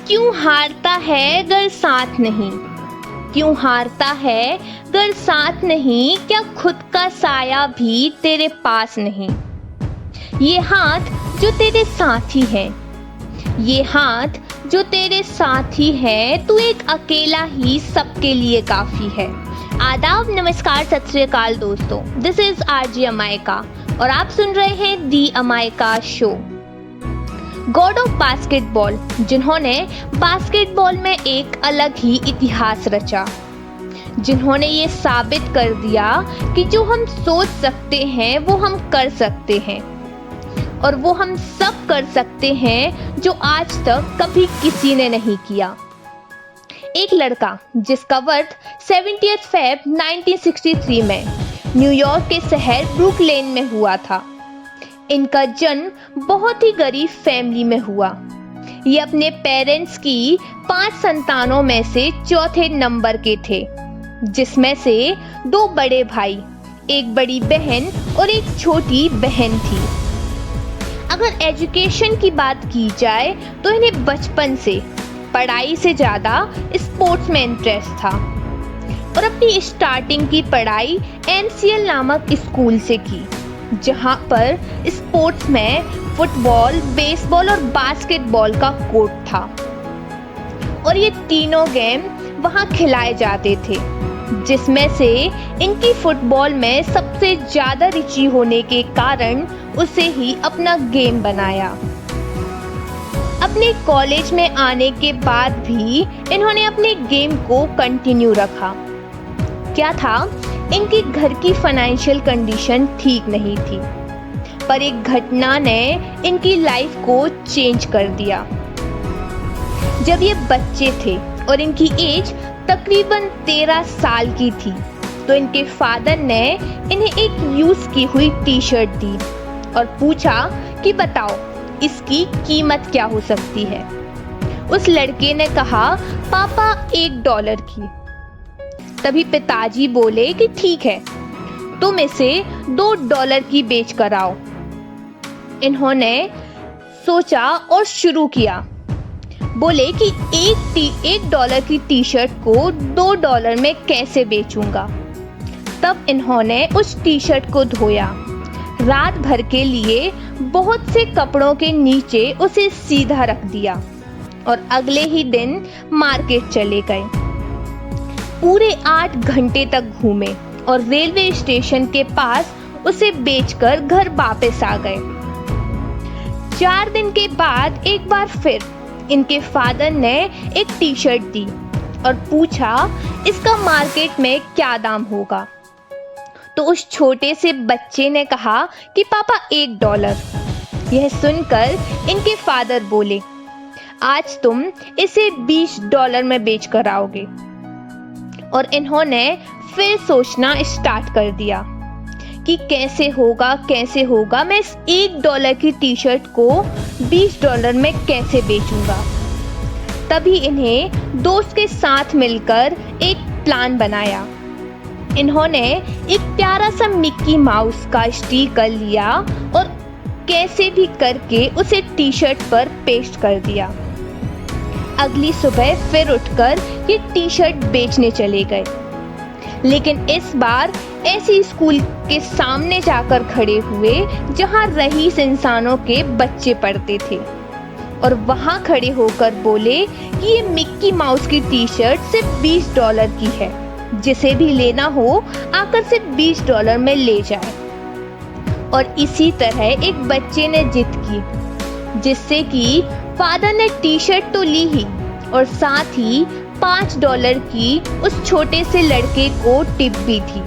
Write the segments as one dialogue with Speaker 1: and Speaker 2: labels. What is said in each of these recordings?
Speaker 1: क्यों हारता है गर साथ नहीं? क्यों हारता है गर साथ नहीं? क्या खुद का साया भी तेरे पास नहीं? ये हाथ जो तेरे साथी है, ये हाथ जो तेरे साथी है, तू एक अकेला ही सबके लिए काफी है। आदाब, नमस्कार, सत श्री अकाल दोस्तों, दिस इज आरजे अमायका और आप सुन रहे हैं दी अमायका शो। गॉड ऑफ बास्केटबॉल, जिन्होंने बास्केटबॉल में एक अलग ही इतिहास रचा, जिन्होंने ये साबित कर दिया कि जो हम सोच सकते हैं वो हम कर सकते हैं, और वो हम सब कर सकते हैं जो आज तक कभी किसी ने नहीं किया। एक लड़का जिसका बर्थ 70 फेब 1963 में न्यूयॉर्क के शहर ब्रुकलिन में हुआ था। इनका जन्म बहुत ही गरीब फैमिली में हुआ। ये अपने पेरेंट्स की 5 संतानों में से चौथे नंबर के थे, जिसमें से 2 बड़े भाई, एक बड़ी बहन और एक छोटी बहन थी। अगर एजुकेशन की बात की जाए तो इन्हें बचपन से पढ़ाई से ज़्यादा स्पोर्ट्स में इंटरेस्ट था और अपनी स्टार्टिंग की पढ़ाई MCL नामक स्कूल से की, जहां पर स्पोर्ट्स में फुटबॉल, बेसबॉल और बास्केटबॉल का कोर्ट था और ये तीनों गेम वहां खिलाए जाते थे, जिसमें से इनकी फुटबॉल में सबसे ज़्यादा रुचि होने के कारण उसे ही अपना गेम बनाया। अपने कॉलेज में आने के बाद भी इन्होंने अपने गेम को कंटिन्यू रखा। क्या था, इनकी घर की फाइनेंशियल कंडीशन ठीक नहीं थी, पर एक घटना ने इनकी लाइफ को चेंज कर दिया। जब ये बच्चे थे और इनकी एज तकरीबन 13 साल की थी, तो इनके फादर ने इन्हें एक यूज की हुई टी-शर्ट दी और पूछा कि बताओ इसकी कीमत क्या हो सकती है। उस लड़के ने कहा, पापा $1 की। तभी पिताजी बोले कि ठीक है, तुम इसे $2 की बेच कर आओ। इन्होंने सोचा और शुरू किया। बोले कि $1 की टी-शर्ट को $2 में कैसे बेचूंगा। तब इन्होंने उस टी-शर्ट को धोया, रात भर के लिए बहुत से कपड़ों के नीचे उसे सीधा रख दिया और अगले ही दिन मार्केट चले गए। पूरे 8 घंटे तक घूमे और रेलवे स्टेशन के पास उसे बेचकर घर वापस आ गए। 4 दिन के बाद एक बार फिर इनके फादर ने एक टी-शर्ट दी और पूछा इसका मार्केट में क्या दाम होगा। तो उस छोटे से बच्चे ने कहा कि पापा $1। यह सुनकर इनके फादर बोले, आज तुम इसे $20 में बेच कर आओगे। और इन्होंने फिर सोचना स्टार्ट कर दिया कि कैसे होगा मैं इस $1 की टी-शर्ट को $20 में कैसे बेचूंगा। तभी इन्हें दोस्त के साथ मिलकर एक प्लान बनाया। इन्होंने एक प्यारा सा मिक्की माउस का स्टिकर लिया और कैसे भी करके उसे टी-शर्ट पर पेस्ट कर दिया। अगली सुबह फिर उठकर ये टी-शर्ट बेचने चले गए, लेकिन इस बार ऐसी स्कूल के सामने जाकर खड़े हुए जहां रईस इंसानों के बच्चे पढ़ते थे और वहां खड़े होकर बोले कि ये मिक्की माउस की टी-शर्ट सिर्फ $20 की है, जिसे भी लेना हो आकर सिर्फ $20 में ले जाए। और इसी तरह एक बच्चे ने जिद की, जिससे कि फादर ने टी-शर्ट तो ली ही और साथ ही $5 की उस छोटे से लड़के को टिप भी थी।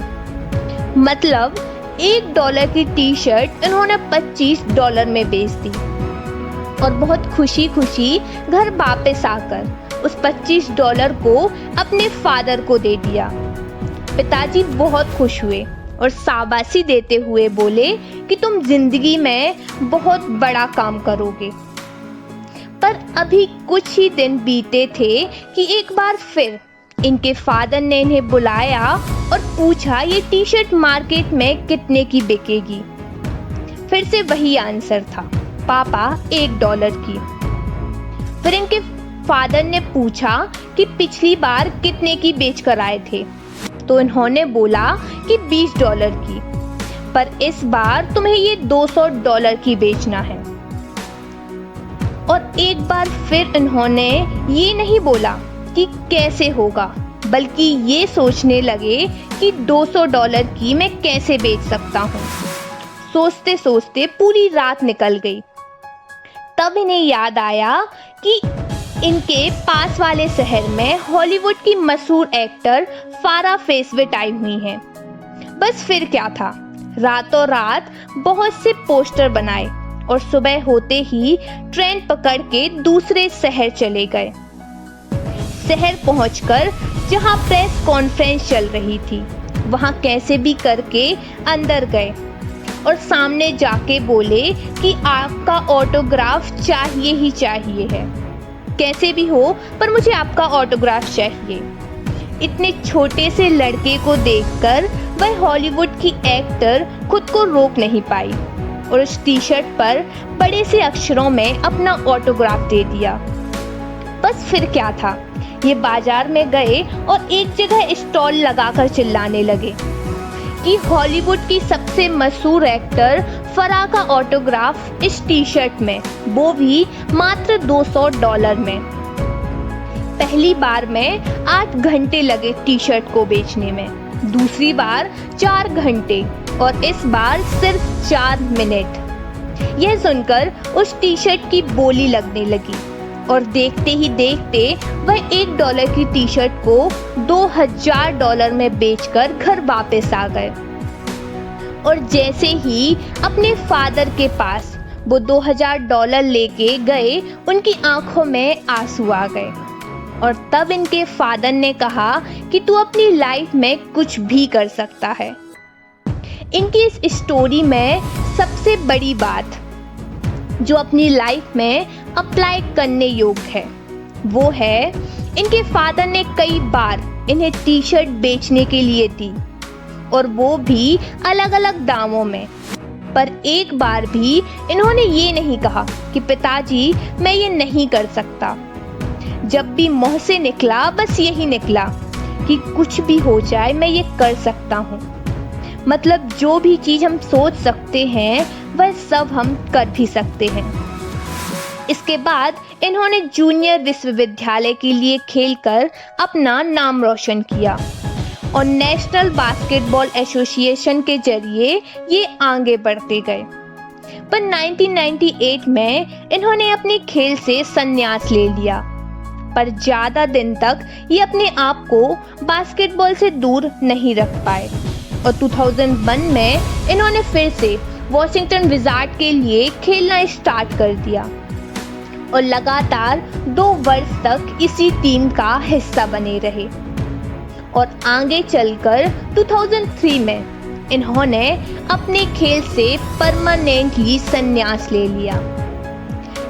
Speaker 1: मतलब $1 की टी-शर्ट इन्होंने $25 में बेच दी और बहुत खुशी खुशी घर वापस आकर उस $25 को अपने फादर को दे दिया। पिताजी बहुत खुश हुए और शाबाशी देते हुए बोले कि तुम जिंदगी में बहुत बड़ा काम करोगे। पर अभी कुछ ही दिन बीते थे कि एक बार फिर इनके फादर ने इन्हें बुलाया और पूछा ये टी-शर्ट मार्केट में कितने की बिकेगी। फिर से वही आंसर था, पापा $1 की। फिर इनके फादर ने पूछा कि पिछली बार कितने की बेच कर आए थे, तो इन्होंने बोला कि $20 की, पर इस बार तुम्हें ये $200 की बेचना है। और एक बार फिर इन्होंने ये नहीं बोला कि कैसे होगा, बल्कि ये सोचने लगे कि $200 की मैं कैसे बेच सकता हूँ। सोचते सोचते पूरी रात निकल गई। तब इन्हें याद आया कि इनके पास वाले शहर में हॉलीवुड की मशहूर एक्टर फारा फेसवेट आई हुई हैं। बस फिर क्या था, रातों रात बहुत से पोस्टर बनाए और सुबह होते ही ट्रेन पकड़ के दूसरे शहर चले गए। शहर पहुंचकर जहां प्रेस कॉन्फ्रेंस चल रही थी, वहां कैसे भी करके अंदर गए और सामने जाके बोले कि आपका ऑटोग्राफ चाहिए ही चाहिए है, कैसे भी हो पर मुझे आपका ऑटोग्राफ चाहिए। इतने छोटे से लड़के को देखकर वह हॉलीवुड की एक्टर खुद को रोक नहीं पाई और उस टी शर्ट पर बड़े से अक्षरों में अपना ऑटोग्राफ दे दिया। बस फिर क्या था, ये बाजार में गए और एक जगह स्टॉल लगाकर चिल्लाने लगे कि हॉलीवुड की सबसे मशहूर एक्टर फराह का ऑटोग्राफ इस टी शर्ट में, वो भी मात्र $200 में। पहली बार में 8 घंटे लगे टी शर्ट को बेचने में, दूसरी बार 4 घंटे और इस बार सिर्फ 4 मिनट। यह सुनकर उस टी शर्ट की बोली लगने लगी और देखते ही देखते वह $1 की टी शर्ट को $2000 में बेचकर घर वापस आ गए। और जैसे ही अपने फादर के पास वो $2000 लेके गए, उनकी आंखों में आंसू आ गए और तब इनके फादर ने कहा कि तू अपनी लाइफ में कुछ भी कर सकता है। इनकी इस स्टोरी में सबसे बड़ी बात जो अपनी लाइफ में अप्लाई करने योग्य है, वो है इनके फादर ने कई बार इन्हें टी शर्ट बेचने के लिए दी और वो भी अलग अलग दामों में, पर एक बार भी इन्होंने ये नहीं कहा कि पिताजी मैं ये नहीं कर सकता। जब भी मुंह से निकला बस यही निकला कि कुछ भी हो जाए मैं ये कर सकता हूँ। मतलब जो भी चीज़ हम सोच सकते हैं वह सब हम कर भी सकते हैं। इसके बाद इन्होंने जूनियर विश्वविद्यालय के लिए खेलकर अपना नाम रोशन किया और नेशनल बास्केटबॉल एसोसिएशन के जरिए ये आगे बढ़ते गए। पर 1998 में इन्होंने अपने खेल से संन्यास ले लिया, पर ज़्यादा दिन तक ये अपने आप को बास्केटबॉल से दूर नहीं रख पाए और 2001 में इन्होंने फिर से वॉशिंगटन विज़ार्ड के लिए खेलना स्टार्ट कर दिया और लगातार 2 वर्ष तक इसी टीम का हिस्सा बने रहे। और आगे चलकर 2003 में इन्होंने अपने खेल से परमानेंटली संन्यास ले लिया।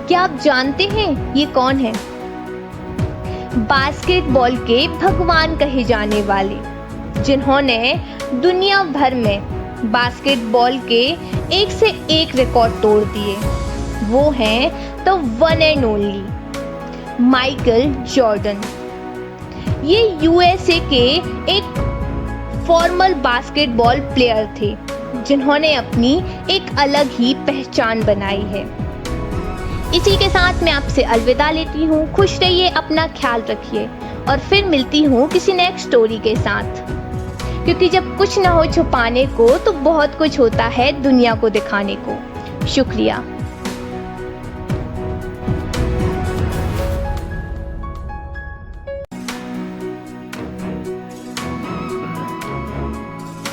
Speaker 1: क्या आप जानते हैं ये कौन है? बास्केटबॉल के भगवान कहे जाने वाले, जिन्होंने दुनिया भर में बास्केटबॉल के एक से एक रिकॉर्ड तोड़ दिए, वो हैं the one and only Michael Jordan. ये यूएसए के एक फॉर्मल बास्केटबॉल प्लेयर थे, जिन्होंने अपनी एक अलग ही पहचान बनाई है। इसी के साथ मैं आपसे अलविदा लेती हूँ। खुश रहिए, अपना ख्याल रखिए और फिर मिलती हूँ किसी नेक्स्ट स्टोरी के साथ, क्योंकि जब कुछ ना हो छुपाने को तो बहुत कुछ होता है दुनिया को दिखाने को। शुक्रिया।